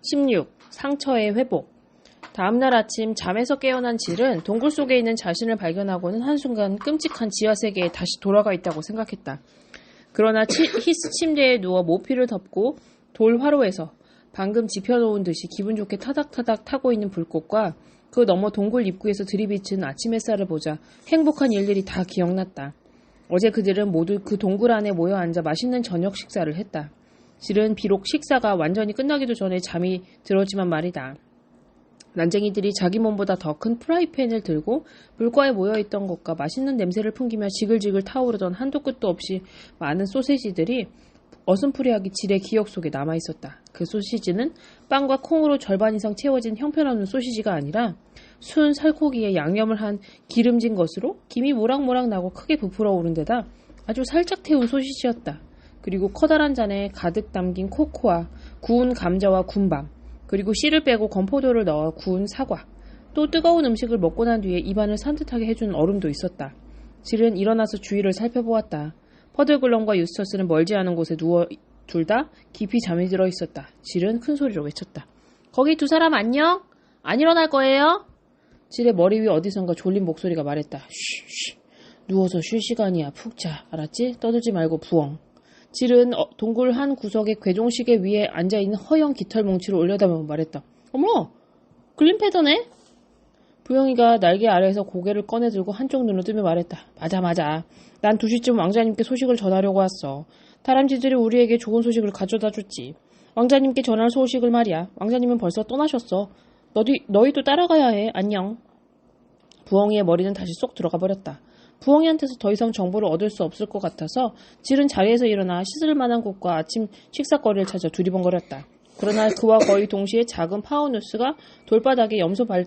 16. 상처의 회복. 다음날 아침 잠에서 깨어난 질은 동굴 속에 있는 자신을 발견하고는 한순간 끔찍한 지하세계에 다시 돌아가 있다고 생각했다. 그러나 히스 침대에 누워 모피를 덮고 돌 화로에서 방금 지펴놓은 듯이 기분 좋게 타닥타닥 타고 있는 불꽃과 그 너머 동굴 입구에서 들이비친 아침 햇살을 보자 행복한 일들이 다 기억났다. 어제 그들은 모두 그 동굴 안에 모여 앉아 맛있는 저녁 식사를 했다. 질은 비록 식사가 완전히 끝나기도 전에 잠이 들었지만 말이다. 난쟁이들이 자기 몸보다 더 큰 프라이팬을 들고 물가에 모여있던 것과 맛있는 냄새를 풍기며 지글지글 타오르던 한도 끝도 없이 많은 소세지들이 어슴푸레하게 질의 기억 속에 남아있었다. 그 소시지는 빵과 콩으로 절반 이상 채워진 형편없는 소시지가 아니라 순 살코기에 양념을 한 기름진 것으로 김이 모락모락 나고 크게 부풀어 오른 데다 아주 살짝 태운 소시지였다. 그리고 커다란 잔에 가득 담긴 코코아, 구운 감자와 군밤, 그리고 씨를 빼고 건포도를 넣어 구운 사과, 또 뜨거운 음식을 먹고 난 뒤에 입안을 산뜻하게 해주는 얼음도 있었다. 질은 일어나서 주위를 살펴보았다. 퍼들글럼과 유스터스는 멀지 않은 곳에 누워 둘 다 깊이 잠이 들어 있었다. 질은 큰 소리로 외쳤다. 거기 두 사람 안녕? 안 일어날 거예요? 질의 머리 위 어디선가 졸린 목소리가 말했다. 쉬, 누워서 쉴 시간이야. 푹 자. 알았지? 떠들지 말고 부엉. 질은 동굴 한 구석에 괴종시계 위에 앉아있는 허연 깃털 뭉치를 올려다보며 말했다. 어머! 글림패더네? 부영이가 날개 아래에서 고개를 꺼내들고 한쪽 눈을 뜨며 말했다. 맞아. 난 2시쯤 왕자님께 소식을 전하려고 왔어. 다람쥐들이 우리에게 좋은 소식을 가져다 줬지. 왕자님께 전할 소식을 말이야. 왕자님은 벌써 떠나셨어. 너희도 따라가야 해. 안녕. 부엉이의 머리는 다시 쏙 들어가 버렸다. 부엉이한테서 더 이상 정보를 얻을 수 없을 것 같아서 질은 자리에서 일어나 씻을 만한 곳과 아침 식사거리를 찾아 두리번거렸다. 그러나 그와 거의 동시에 작은 파우누스가 돌바닥에 염소 발을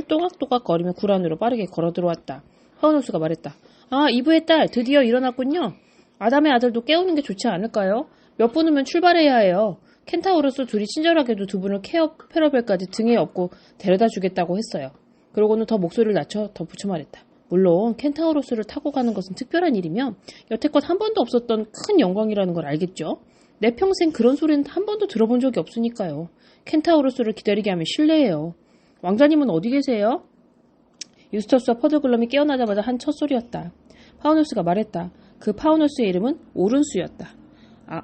또각또각거리며 굴 안으로 빠르게 걸어 들어왔다. 파우누스가 말했다. 아, 이브의 딸 드디어 일어났군요. 아담의 아들도 깨우는 게 좋지 않을까요? 몇 분 후면 출발해야 해요. 켄타우로스 둘이 친절하게도 두 분을 케어 페러벨까지 등에 업고 데려다 주겠다고 했어요. 그러고는 더 목소리를 낮춰 덧붙여 말했다. 물론 켄타우로스를 타고 가는 것은 특별한 일이며 여태껏 한 번도 없었던 큰 영광이라는 걸 알겠죠? 내 평생 그런 소리는 한 번도 들어본 적이 없으니까요. 켄타우로스를 기다리게 하면 실례예요. 왕자님은 어디 계세요? 유스터스와 퍼들글럼이 깨어나자마자 한 첫소리였다. 파우누스가 말했다. 그 파우누스의 이름은 오른수였다.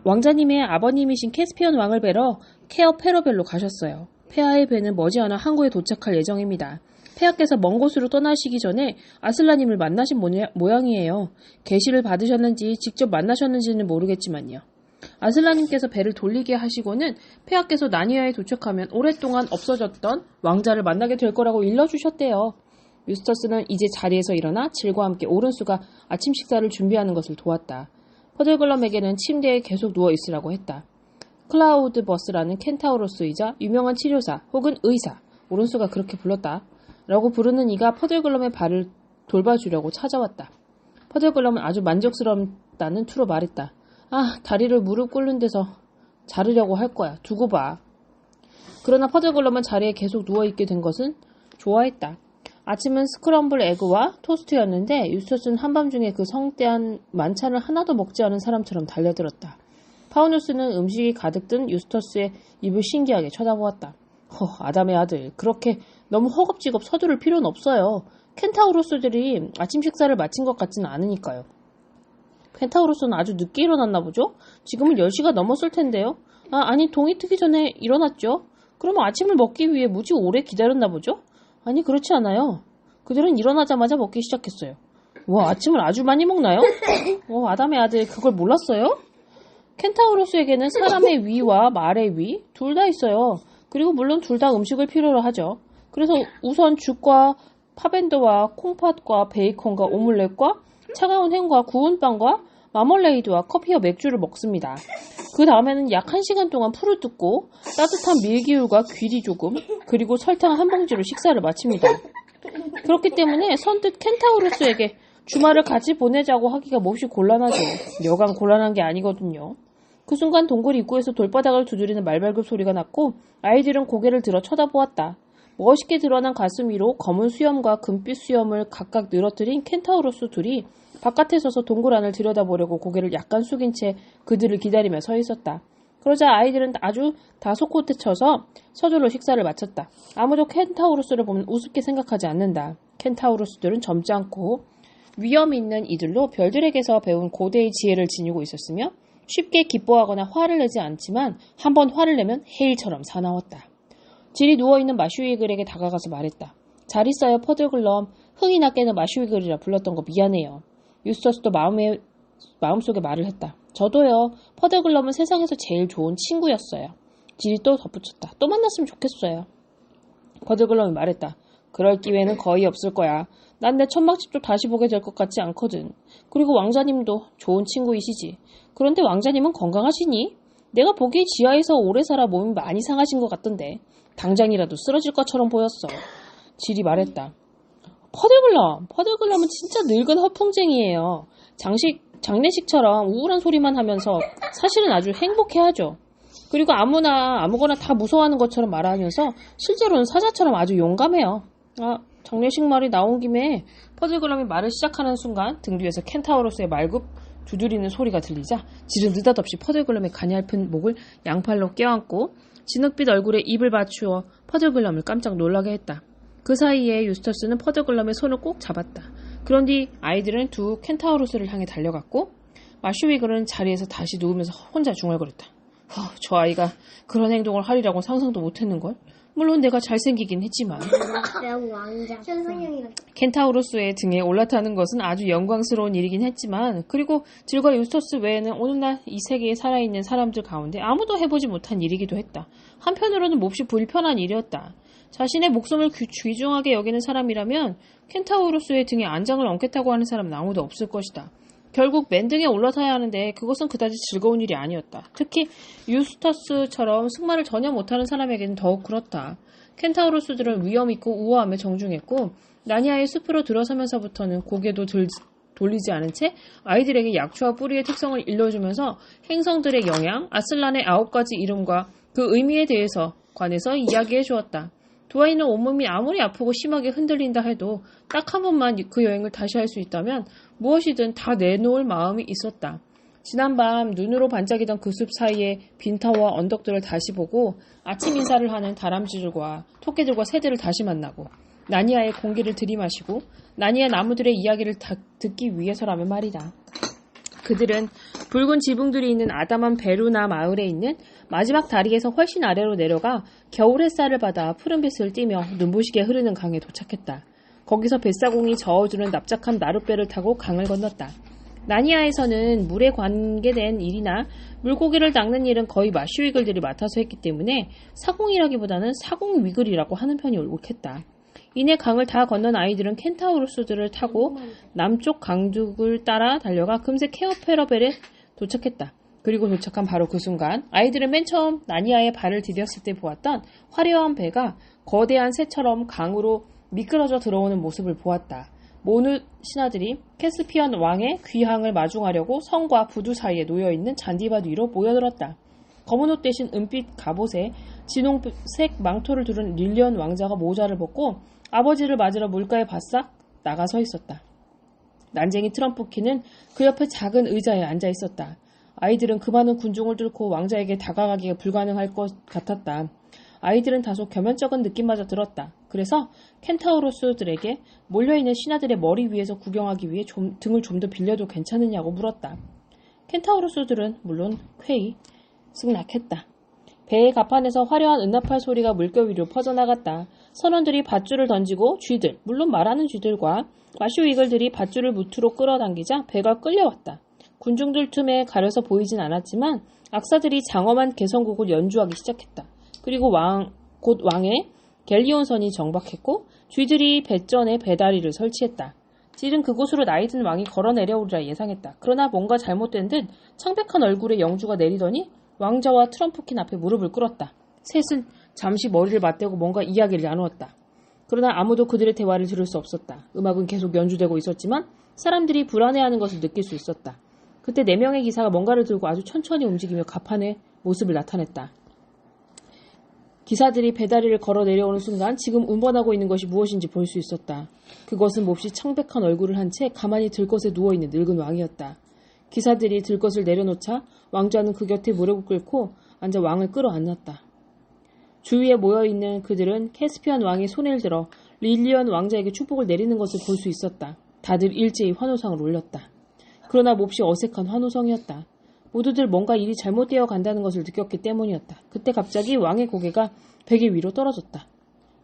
왕자님의 아버님이신 캐스피언 왕을 뵈러 케어 페러벨로 가셨어요. 폐하의 배는 머지않아 항구에 도착할 예정입니다. 폐하께서 먼 곳으로 떠나시기 전에 아슬라님을 만나신 모양이에요. 계시를 받으셨는지 직접 만나셨는지는 모르겠지만요. 아슬라님께서 배를 돌리게 하시고는 폐하께서 나니아에 도착하면 오랫동안 없어졌던 왕자를 만나게 될 거라고 일러주셨대요. 유스터스는 이제 자리에서 일어나 질과 함께 오른수가 아침 식사를 준비하는 것을 도왔다. 퍼들글럼에게는 침대에 계속 누워있으라고 했다. 클라우드 버스라는 켄타우로스이자 유명한 치료사 혹은 의사, 오른수가 그렇게 불렀다. 라고 부르는 이가 퍼들글럼의 발을 돌봐주려고 찾아왔다. 퍼들글럼은 아주 만족스럽다는 투로 말했다. 아, 다리를 무릎 꿇는 데서 자르려고 할 거야. 두고 봐. 그러나 퍼들글럼은 자리에 계속 누워있게 된 것은 좋아했다. 아침은 스크럼블 에그와 토스트였는데 유스터스는 한밤중에 그 성대한 만찬을 하나도 먹지 않은 사람처럼 달려들었다. 파우누스는 음식이 가득 든 유스터스의 입을 신기하게 쳐다보았다. 아담의 아들, 그렇게 너무 허겁지겁 서두를 필요는 없어요. 켄타우로스들이 아침 식사를 마친 것 같지는 않으니까요. 켄타우로스는 아주 늦게 일어났나 보죠? 지금은 10시가 넘었을 텐데요. 아니, 동이 트기 전에 일어났죠. 그러면 아침을 먹기 위해 무지 오래 기다렸나 보죠? 아니, 그렇지 않아요. 그들은 일어나자마자 먹기 시작했어요. 와, 아침을 아주 많이 먹나요? 아담의 아들, 그걸 몰랐어요? 켄타우로스에게는 사람의 위와 말의 위, 둘 다 있어요. 그리고 물론 둘 다 음식을 필요로 하죠. 그래서 우선 죽과 파벤더와 콩팥과 베이컨과 오믈렛과 차가운 햄과 구운 빵과 마멀레이드와 커피와 맥주를 먹습니다. 그 다음에는 약 1시간 동안 풀을 뜯고 따뜻한 밀기울과 귀리 조금 그리고 설탕 한 봉지로 식사를 마칩니다. 그렇기 때문에 선뜻 켄타우로스에게 주말을 같이 보내자고 하기가 몹시 곤란하죠. 여간 곤란한 게 아니거든요. 그 순간 동굴 입구에서 돌바닥을 두드리는 말발굽 소리가 났고 아이들은 고개를 들어 쳐다보았다. 멋있게 드러난 가슴 위로 검은 수염과 금빛 수염을 각각 늘어뜨린 켄타우로스 둘이 바깥에 서서 동굴 안을 들여다보려고 고개를 약간 숙인 채 그들을 기다리며 서 있었다. 그러자 아이들은 아주 다소곳에 쳐서 서둘러 식사를 마쳤다. 아무도 켄타우로스를 보면 우습게 생각하지 않는다. 켄타우로스들은 젊지 않고 위험 있는 이들로 별들에게서 배운 고대의 지혜를 지니고 있었으며 쉽게 기뻐하거나 화를 내지 않지만 한번 화를 내면 해일처럼 사나웠다. 질이 누워있는 마슈이글에게 다가가서 말했다. 잘 있어요, 퍼들글럼. 흥이 나게는 마슈이글이라 불렀던 거 미안해요. 유스터스도 마음속에 말을 했다. 저도요. 퍼들글럼은 세상에서 제일 좋은 친구였어요. 질이 또 덧붙였다. 또 만났으면 좋겠어요. 퍼들글럼이 말했다. 그럴 기회는 거의 없을 거야. 난 내 천막집도 다시 보게 될 것 같지 않거든. 그리고 왕자님도 좋은 친구이시지. 그런데 왕자님은 건강하시니? 내가 보기에 지하에서 오래 살아 몸이 많이 상하신 것 같던데. 당장이라도 쓰러질 것처럼 보였어. 질이 말했다. 퍼들글럼은 진짜 늙은 허풍쟁이에요. 장례식처럼 우울한 소리만 하면서 사실은 아주 행복해하죠. 그리고 아무거나 다 무서워하는 것처럼 말하면서 실제로는 사자처럼 아주 용감해요. 장례식 말이 나온 김에 퍼들글럼이 말을 시작하는 순간 등 뒤에서 켄타우로스의 말굽 두드리는 소리가 들리자 질은 느닷없이 퍼들글럼의 가냘픈 목을 양팔로 껴안고 진흙빛 얼굴에 입을 맞추어 퍼들글럼을 깜짝 놀라게 했다. 그 사이에 유스터스는 퍼들글럼의 손을 꼭 잡았다. 그런 뒤 아이들은 두 켄타우로스를 향해 달려갔고 마슈위글은 자리에서 다시 누우면서 혼자 중얼거렸다. 저 아이가 그런 행동을 하리라고 상상도 못했는걸. 물론 내가 잘생기긴 했지만 켄타우로스의 등에 올라타는 것은 아주 영광스러운 일이긴 했지만 그리고 질과 유스터스 외에는 오늘날 이 세계에 살아있는 사람들 가운데 아무도 해보지 못한 일이기도 했다. 한편으로는 몹시 불편한 일이었다. 자신의 목숨을 귀중하게 여기는 사람이라면 켄타우로스의 등에 안장을 얹겠다고 하는 사람은 아무도 없을 것이다. 결국 맨 등에 올라타야 하는데 그것은 그다지 즐거운 일이 아니었다. 특히 유스터스처럼 승마를 전혀 못하는 사람에게는 더욱 그렇다. 켄타우로스들은 위험있고 우아함에 정중했고 나니아의 숲으로 들어서면서부터는 고개도 돌리지 않은 채 아이들에게 약초와 뿌리의 특성을 일러주면서 행성들의 영양, 아슬란의 9가지 이름과 그 의미에 대해서 관해서 이야기해 주었다. 두 아이는 온몸이 아무리 아프고 심하게 흔들린다 해도 딱 한 번만 그 여행을 다시 할 수 있다면 무엇이든 다 내놓을 마음이 있었다. 지난밤 눈으로 반짝이던 그 숲 사이의 빈터와 언덕들을 다시 보고 아침 인사를 하는 다람쥐들과 토끼들과 새들을 다시 만나고 나니아의 공기를 들이마시고 나니아 나무들의 이야기를 듣기 위해서라면 말이다. 그들은 붉은 지붕들이 있는 아담한 베루나 마을에 있는 마지막 다리에서 훨씬 아래로 내려가 겨울 햇살을 받아 푸른빛을 띠며 눈부시게 흐르는 강에 도착했다. 거기서 뱃사공이 저어주는 납작한 나룻배를 타고 강을 건넜다. 나니아에서는 물에 관계된 일이나 물고기를 낚는 일은 거의 마슈위글들이 맡아서 했기 때문에 사공이라기보다는 사공위글이라고 하는 편이 옳겠다. 이내 강을 다 건넌 아이들은 켄타우로스들을 타고 남쪽 강둑을 따라 달려가 금세 케오페러벨에 도착했다. 그리고 도착한 바로 그 순간 아이들은 맨 처음 나니아의 발을 디뎠을 때 보았던 화려한 배가 거대한 새처럼 강으로 미끄러져 들어오는 모습을 보았다. 모든 신하들이 캐스피안 왕의 귀향을 마중하려고 성과 부두 사이에 놓여있는 잔디밭 위로 모여들었다. 검은 옷 대신 은빛 갑옷에 진홍색 망토를 두른 릴리언 왕자가 모자를 벗고 아버지를 맞으러 물가에 바싹 나가 서 있었다. 난쟁이 트럼프키는 그 옆에 작은 의자에 앉아 있었다. 아이들은 그 많은 군중을 뚫고 왕자에게 다가가기가 불가능할 것 같았다. 아이들은 다소 겸연쩍은 느낌마저 들었다. 그래서 켄타우로스들에게 몰려있는 신하들의 머리 위에서 구경하기 위해 등을 좀 더 빌려도 괜찮으냐고 물었다. 켄타우로스들은 물론 쾌히 승낙했다. 배의 갑판에서 화려한 은나팔 소리가 물결 위로 퍼져나갔다. 선원들이 밧줄을 던지고 쥐들, 물론 말하는 쥐들과 마슈위글들이 밧줄을 무트로 끌어당기자 배가 끌려왔다. 군중들 틈에 가려서 보이진 않았지만 악사들이 장엄한 개성곡을 연주하기 시작했다. 그리고 곧 왕의 갤리온선이 정박했고 쥐들이 배전에 배다리를 설치했다. 질은 그곳으로 나이든 왕이 걸어 내려오리라 예상했다. 그러나 뭔가 잘못된 듯 창백한 얼굴의 영주가 내리더니 왕자와 트럼프킨 앞에 무릎을 꿇었다. 셋은 잠시 머리를 맞대고 뭔가 이야기를 나누었다. 그러나 아무도 그들의 대화를 들을 수 없었다. 음악은 계속 연주되고 있었지만 사람들이 불안해하는 것을 느낄 수 있었다. 그때 4명의 기사가 뭔가를 들고 아주 천천히 움직이며 갑판의 모습을 나타냈다. 기사들이 배다리를 걸어 내려오는 순간 지금 운반하고 있는 것이 무엇인지 볼 수 있었다. 그것은 몹시 창백한 얼굴을 한 채 가만히 들것에 누워있는 늙은 왕이었다. 기사들이 들것을 내려놓자 왕자는 그 곁에 무릎을 꿇고 앉아 왕을 끌어안았다. 주위에 모여있는 그들은 캐스피안 왕이 손을 들어 릴리언 왕자에게 축복을 내리는 것을 볼 수 있었다. 다들 일제히 환호성을 올렸다. 그러나 몹시 어색한 환호성이었다. 모두들 뭔가 일이 잘못되어 간다는 것을 느꼈기 때문이었다. 그때 갑자기 왕의 고개가 베개 위로 떨어졌다.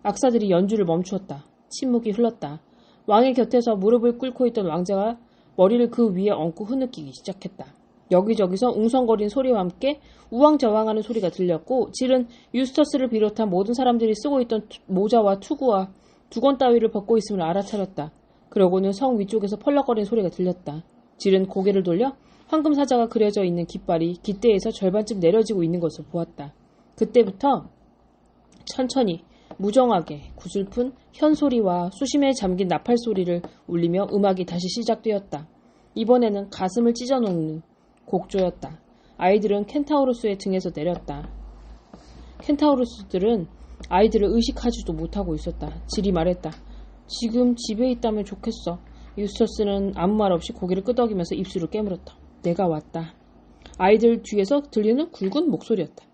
악사들이 연주를 멈추었다. 침묵이 흘렀다. 왕의 곁에서 무릎을 꿇고 있던 왕자가 머리를 그 위에 얹고 흐느끼기 시작했다. 여기저기서 웅성거린 소리와 함께 우왕좌왕하는 소리가 들렸고 질은 유스터스를 비롯한 모든 사람들이 쓰고 있던 모자와 투구와 두건 따위를 벗고 있음을 알아차렸다. 그러고는 성 위쪽에서 펄럭거리는 소리가 들렸다. 질은 고개를 돌려 황금 사자가 그려져 있는 깃발이 깃대에서 절반쯤 내려지고 있는 것을 보았다. 그때부터 천천히 무정하게 구슬픈 현소리와 수심에 잠긴 나팔 소리를 울리며 음악이 다시 시작되었다. 이번에는 가슴을 찢어놓는 곡조였다. 아이들은 켄타우로스의 등에서 내렸다. 켄타우로스들은 아이들을 의식하지도 못하고 있었다. 질이 말했다. 지금 집에 있다면 좋겠어. 유스터스는 아무 말 없이 고개를 끄덕이면서 입술을 깨물었다. 내가 왔다. 아이들 뒤에서 들리는 굵은 목소리였다.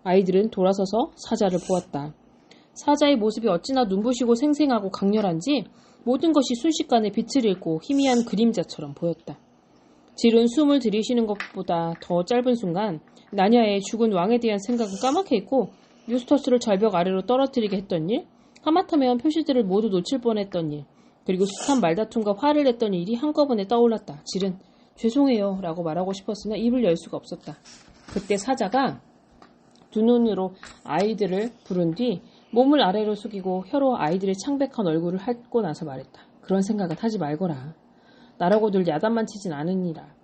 아이들은 돌아서서 사자를 보았다. 사자의 모습이 어찌나 눈부시고 생생하고 강렬한지 모든 것이 순식간에 빛을 잃고 희미한 그림자처럼 보였다. 질은 숨을 들이쉬는 것보다 더 짧은 순간 나냐의 죽은 왕에 대한 생각은 까맣게 있고 유스터스를 절벽 아래로 떨어뜨리게 했던 일, 하마터면 표시들을 모두 놓칠 뻔했던 일, 그리고 숱한 말다툼과 화를 냈던 일이 한꺼번에 떠올랐다. 질은 죄송해요 라고 말하고 싶었으나 입을 열 수가 없었다. 그때 사자가 두 눈으로 아이들을 부른 뒤 몸을 아래로 숙이고 혀로 아이들의 창백한 얼굴을 핥고 나서 말했다. 그런 생각은 하지 말거라. 나라고 늘 야단만 치진 않으니라.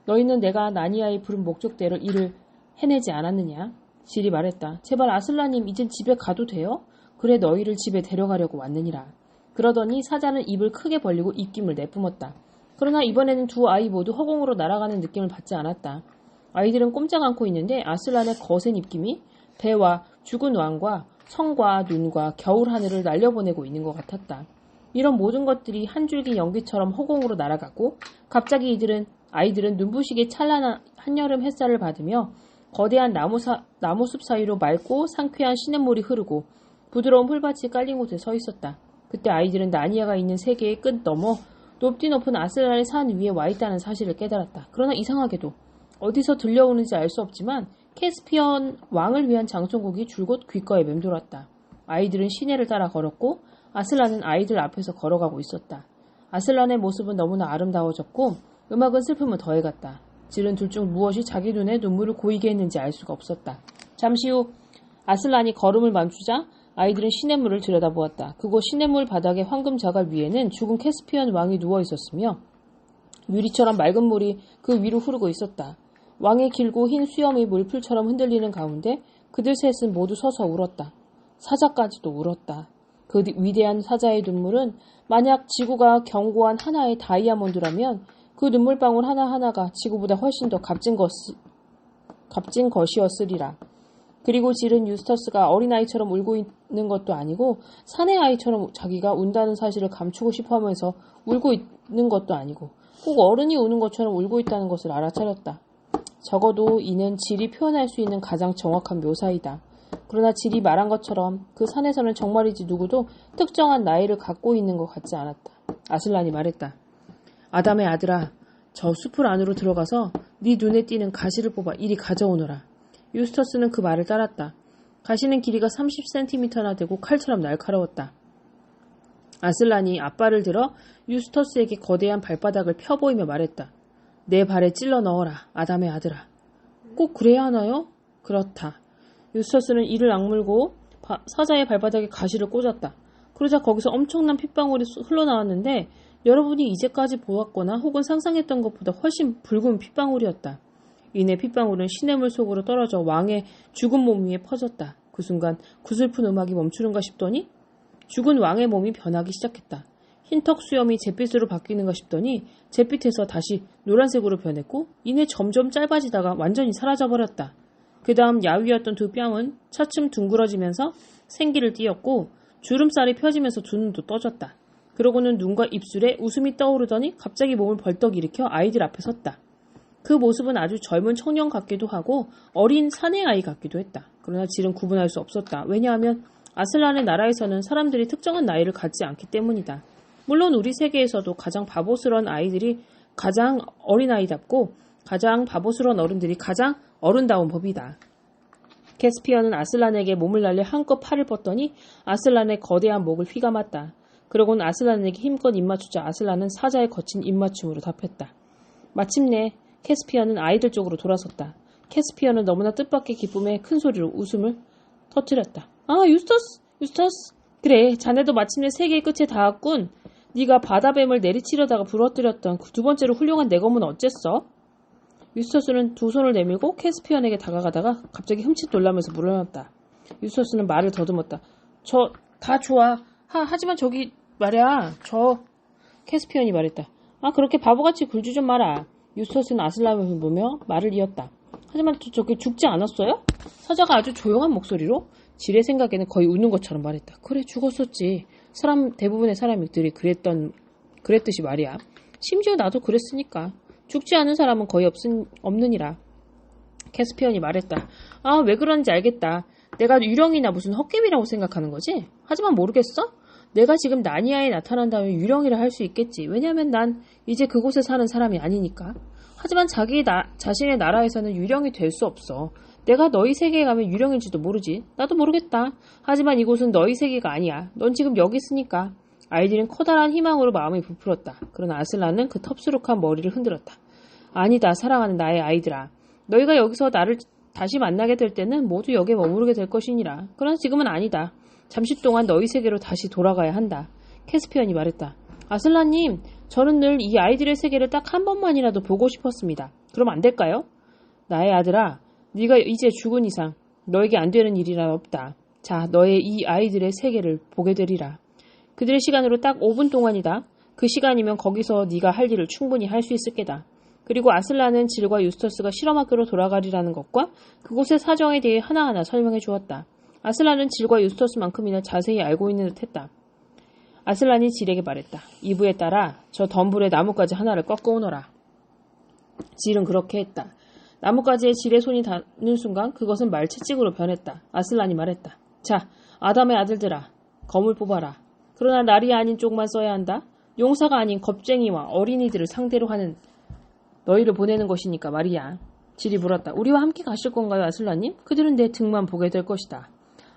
너희는 내가 나니아의 부른 목적대로 일을 해내지 않았느냐? 질이 말했다. 제발 아슬라님 이젠 집에 가도 돼요? 그래 너희를 집에 데려가려고 왔느니라. 그러더니 사자는 입을 크게 벌리고 입김을 내뿜었다. 그러나 이번에는 두 아이 모두 허공으로 날아가는 느낌을 받지 않았다. 아이들은 꼼짝 않고 있는데 아슬란의 거센 입김이 배와 죽은 왕과 성과 눈과 겨울 하늘을 날려보내고 있는 것 같았다. 이런 모든 것들이 한 줄기 연기처럼 허공으로 날아가고 갑자기 아이들은 눈부시게 찬란한 한여름 햇살을 받으며 거대한 나무숲 사이로 맑고 상쾌한 시냇물이 흐르고 부드러운 풀밭이 깔린 곳에 서 있었다. 그때 아이들은 나니아가 있는 세계의 끝 너머 높디 높은 아슬란의 산 위에 와 있다는 사실을 깨달았다. 그러나 이상하게도 어디서 들려오는지 알 수 없지만 캐스피언 왕을 위한 장송곡이 줄곧 귓가에 맴돌았다. 아이들은 시내를 따라 걸었고 아슬란은 아이들 앞에서 걸어가고 있었다. 아슬란의 모습은 너무나 아름다워졌고 음악은 슬픔을 더해갔다. 질은 둘 중 무엇이 자기 눈에 눈물을 고이게 했는지 알 수가 없었다. 잠시 후 아슬란이 걸음을 멈추자 아이들은 시냇물을 들여다보았다. 그곳 시냇물 바닥의 황금 자갈 위에는 죽은 캐스피언 왕이 누워 있었으며 유리처럼 맑은 물이 그 위로 흐르고 있었다. 왕의 길고 흰 수염이 물풀처럼 흔들리는 가운데 그들 셋은 모두 서서 울었다. 사자까지도 울었다. 그 위대한 사자의 눈물은 만약 지구가 견고한 하나의 다이아몬드라면 그 눈물방울 하나하나가 지구보다 훨씬 더 값진 것이었으리라. 그리고 질은 유스터스가 어린아이처럼 울고 있는 것도 아니고 사내 아이처럼 자기가 운다는 사실을 감추고 싶어하면서 울고 있는 것도 아니고 꼭 어른이 우는 것처럼 울고 있다는 것을 알아차렸다. 적어도 이는 질이 표현할 수 있는 가장 정확한 묘사이다. 그러나 질이 말한 것처럼 그 산에서는 정말이지 누구도 특정한 나이를 갖고 있는 것 같지 않았다. 아슬란이 말했다. 아담의 아들아, 저 숲을 안으로 들어가서 네 눈에 띄는 가시를 뽑아 이리 가져오너라. 유스터스는 그 말을 따랐다. 가시는 길이가 30cm나 되고 칼처럼 날카로웠다. 아슬란이 앞발을 들어 유스터스에게 거대한 발바닥을 펴보이며 말했다. 내 발에 찔러 넣어라, 아담의 아들아. 꼭 그래야 하나요? 그렇다. 유스터스는 이를 악물고 사자의 발바닥에 가시를 꽂았다. 그러자 거기서 엄청난 핏방울이 흘러나왔는데 여러분이 이제까지 보았거나 혹은 상상했던 것보다 훨씬 붉은 핏방울이었다. 이내 핏방울은 시냇물 속으로 떨어져 왕의 죽은 몸 위에 퍼졌다. 그 순간 구슬픈 음악이 멈추는가 싶더니 죽은 왕의 몸이 변하기 시작했다. 흰턱 수염이 잿빛으로 바뀌는가 싶더니 잿빛에서 다시 노란색으로 변했고 이내 점점 짧아지다가 완전히 사라져버렸다. 그 다음 야위였던 두 뺨은 차츰 둥그러지면서 생기를 띄었고 주름살이 펴지면서 두 눈도 떠졌다. 그러고는 눈과 입술에 웃음이 떠오르더니 갑자기 몸을 벌떡 일으켜 아이들 앞에 섰다. 그 모습은 아주 젊은 청년 같기도 하고 어린 사내아이 같기도 했다. 그러나 질은 구분할 수 없었다. 왜냐하면 아슬란의 나라에서는 사람들이 특정한 나이를 갖지 않기 때문이다. 물론 우리 세계에서도 가장 바보스러운 아이들이 가장 어린아이답고 가장 바보스러운 어른들이 가장 어른다운 법이다. 캐스피언은 아슬란에게 몸을 날려 한껏 팔을 뻗더니 아슬란의 거대한 목을 휘감았다. 그러고는 아슬란에게 힘껏 입맞추자 아슬란은 사자의 거친 입맞춤으로 답했다. 마침내 캐스피언은 아이들 쪽으로 돌아섰다. 캐스피언은 너무나 뜻밖의 기쁨에 큰 소리로 웃음을 터뜨렸다. 아, 유스터스. 그래, 자네도 마침내 세계의 끝에 닿았군. 네가 바다뱀을 내리치려다가 부러뜨렸던 그 두 번째로 훌륭한 내 검은 어쨌어? 유스터스는 두 손을 내밀고 캐스피언에게 다가가다가 갑자기 흠칫 놀라면서 물어났다. 유스터스는 말을 더듬었다. 저 다 좋아. 하지만 저기 말이야. 캐스피언이 말했다. 아, 그렇게 바보같이 굴지 좀 마라. 유스터스는 아슬란을 보며 말을 이었다. 하지만 저기 죽지 않았어요? 사자가 아주 조용한 목소리로 질의 생각에는 거의 웃는 것처럼 말했다. 그래, 죽었었지. 대부분의 사람들이 그랬듯이 말이야. 심지어 나도 그랬으니까. 죽지 않은 사람은 거의 없느니라. 캐스피언이 말했다. 아, 왜 그런지 알겠다. 내가 유령이나 무슨 헛개비라고 생각하는 거지? 하지만 모르겠어? 내가 지금 나니아에 나타난다면 유령이라 할 수 있겠지. 왜냐하면 난 이제 그곳에 사는 사람이 아니니까. 하지만 자신의 나라에서는 유령이 될 수 없어. 내가 너희 세계에 가면 유령일지도 모르지. 나도 모르겠다. 하지만 이곳은 너희 세계가 아니야. 넌 지금 여기 있으니까. 아이들은 커다란 희망으로 마음이 부풀었다. 그러나 아슬란은 그 텁수룩한 머리를 흔들었다. 아니다, 사랑하는 나의 아이들아. 너희가 여기서 나를 다시 만나게 될 때는 모두 여기에 머무르게 될 것이니라. 그러나 지금은 아니다. 잠시 동안 너희 세계로 다시 돌아가야 한다. 캐스피언이 말했다. 아슬란님, 저는 늘 이 아이들의 세계를 딱 한 번만이라도 보고 싶었습니다. 그럼 안 될까요? 나의 아들아, 네가 이제 죽은 이상 너에게 안 되는 일이란 없다. 자, 너의 이 아이들의 세계를 보게 되리라. 그들의 시간으로 딱 5분 동안이다. 그 시간이면 거기서 네가 할 일을 충분히 할 수 있을 게다. 그리고 아슬란은 질과 유스터스가 실험학교로 돌아가리라는 것과 그곳의 사정에 대해 하나하나 설명해 주었다. 아슬란은 질과 유스터스만큼이나 자세히 알고 있는 듯했다. 아슬란이 질에게 말했다. 이부에 따라 저 덤불의 나뭇가지 하나를 꺾어 오너라. 질은 그렇게 했다. 나뭇가지에 질의 손이 닿는 순간 그것은 말채찍으로 변했다. 아슬란이 말했다. 자, 아담의 아들들아, 검을 뽑아라. 그러나 날이 아닌 쪽만 써야 한다. 용사가 아닌 겁쟁이와 어린이들을 상대로 하는 너희를 보내는 것이니까 말이야. 질이 물었다. 우리와 함께 가실 건가요, 아슬란님? 그들은 내 등만 보게 될 것이다.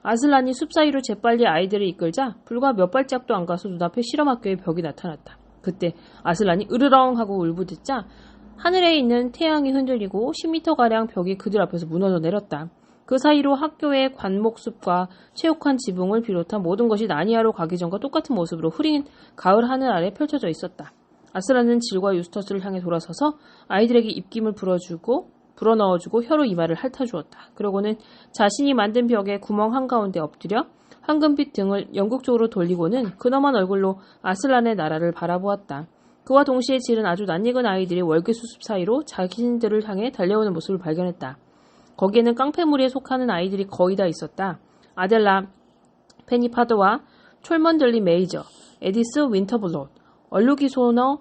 아슬란이 숲 사이로 재빨리 아이들을 이끌자 불과 몇 발짝도 안 가서 눈앞에 실험학교의 벽이 나타났다. 그때 아슬란이 으르렁 하고 울부짖자 하늘에 있는 태양이 흔들리고 10m가량 벽이 그들 앞에서 무너져 내렸다. 그 사이로 학교의 관목숲과 체육관 지붕을 비롯한 모든 것이 나니아로 가기 전과 똑같은 모습으로 흐린 가을 하늘 아래 펼쳐져 있었다. 아슬란은 질과 유스터스를 향해 돌아서서 아이들에게 입김을 불어넣어주고 혀로 이마를 핥아주었다. 그러고는 자신이 만든 벽에 구멍 한가운데 엎드려 황금빛 등을 영국적으로 돌리고는 근엄한 얼굴로 아슬란의 나라를 바라보았다. 그와 동시에 질은 아주 낯익은 아이들이 월계수습 사이로 자신들을 향해 달려오는 모습을 발견했다. 거기에는 깡패무리에 속하는 아이들이 거의 다 있었다. 아델라 페니파드와 촐먼들리 메이저, 에디스 윈터블롯, 얼룩이 소너,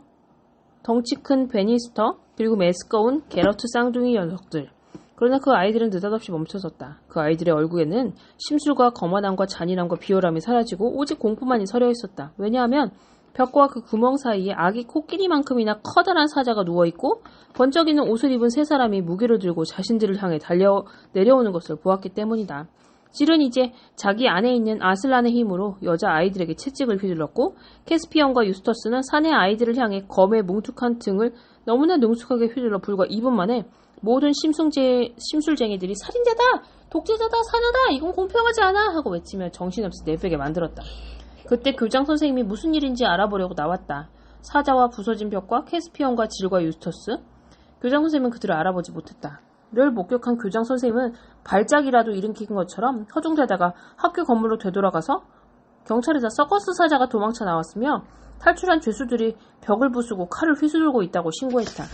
덩치 큰 베니스터, 그리고 매스꺼운 게러트 쌍둥이 녀석들. 그러나 그 아이들은 느닷없이 멈춰섰다. 그 아이들의 얼굴에는 심술과 거만함과 잔인함과 비열함이 사라지고 오직 공포만이 서려 있었다. 왜냐하면 벽과 그 구멍 사이에 아기 코끼리만큼이나 커다란 사자가 누워있고 번쩍이는 옷을 입은 세 사람이 무기를 들고 자신들을 향해 내려오는 것을 보았기 때문이다. 질은 이제 자기 안에 있는 아슬란의 힘으로 여자 아이들에게 채찍을 휘둘렀고 캐스피언과 유스터스는 사내 아이들을 향해 검의 뭉툭한 등을 너무나 능숙하게 휘둘러 불과 2분 만에 모든 심술쟁이들이 살인자다! 독재자다! 사녀다! 이건 공평하지 않아! 하고 외치며 정신없이 내빼게 만들었다. 그때 교장 선생님이 무슨 일인지 알아보려고 나왔다. 사자와 부서진 벽과 캐스피언과 질과 유스터스. 교장 선생님은 그들을 알아보지 못했다. 를 목격한 교장 선생님은 발작이라도 일으킨 것처럼 허둥대다가 학교 건물로 되돌아가서 경찰에서 서커스 사자가 도망쳐 나왔으며 탈출한 죄수들이 벽을 부수고 칼을 휘두르고 있다고 신고했다.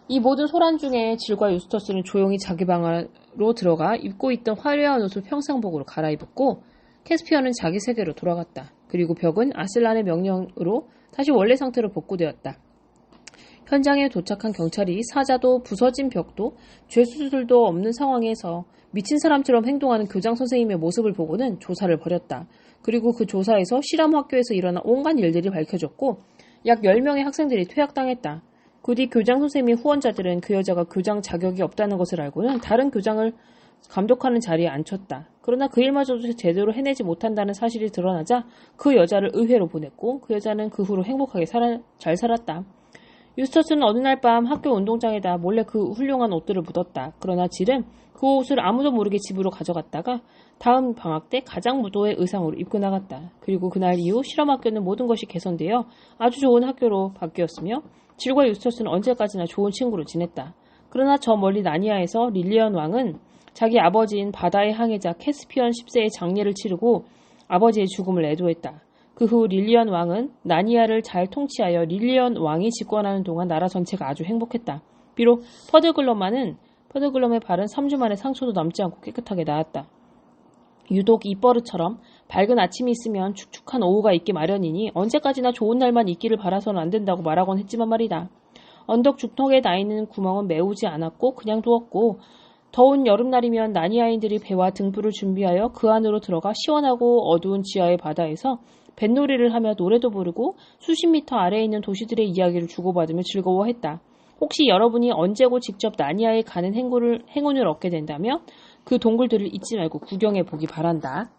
이 모든 소란 중에 질과 유스터스는 조용히 자기 방으로 들어가 입고 있던 화려한 옷을 평상복으로 갈아입었고 캐스피언은 자기 세계로 돌아갔다. 그리고 벽은 아슬란의 명령으로 다시 원래 상태로 복구되었다. 현장에 도착한 경찰이 사자도 부서진 벽도 죄수들도 없는 상황에서 미친 사람처럼 행동하는 교장 선생님의 모습을 보고는 조사를 벌였다. 그리고 그 조사에서 실험학교에서 일어난 온갖 일들이 밝혀졌고 약 10명의 학생들이 퇴학당했다. 그 뒤 교장 선생님의 후원자들은 그 여자가 교장 자격이 없다는 것을 알고는 다른 교장을 감독하는 자리에 앉혔다. 그러나 그 일마저도 제대로 해내지 못한다는 사실이 드러나자 그 여자를 의회로 보냈고 그 여자는 그 후로 행복하게 잘 살았다. 유스터스는 어느 날 밤 학교 운동장에다 몰래 그 훌륭한 옷들을 묻었다. 그러나 질은 그 옷을 아무도 모르게 집으로 가져갔다가 다음 방학 때 가장 무도의 의상으로 입고 나갔다. 그리고 그날 이후 실험학교는 모든 것이 개선되어 아주 좋은 학교로 바뀌었으며 질과 유스터스는 언제까지나 좋은 친구로 지냈다. 그러나 저 멀리 나니아에서 릴리언 왕은 자기 아버지인 바다의 항해자 캐스피언 10세의 장례를 치르고 아버지의 죽음을 애도했다. 그 후 릴리언 왕은 나니아를 잘 통치하여 릴리언 왕이 집권하는 동안 나라 전체가 아주 행복했다. 비록 퍼드글럼의 발은 3주 만에 상처도 남지 않고 깨끗하게 나았다. 유독 이 버릇처럼 밝은 아침이 있으면 축축한 오후가 있기 마련이니 언제까지나 좋은 날만 있기를 바라서는 안 된다고 말하곤 했지만 말이다. 언덕 죽턱에 나 있는 구멍은 메우지 않았고 그냥 두었고 더운 여름날이면 나니아인들이 배와 등불을 준비하여 그 안으로 들어가 시원하고 어두운 지하의 바다에서 뱃놀이를 하며 노래도 부르고 수십 미터 아래에 있는 도시들의 이야기를 주고받으며 즐거워했다. 혹시 여러분이 언제고 직접 나니아에 가는 행운을 얻게 된다면 그 동굴들을 잊지 말고 구경해 보기 바란다.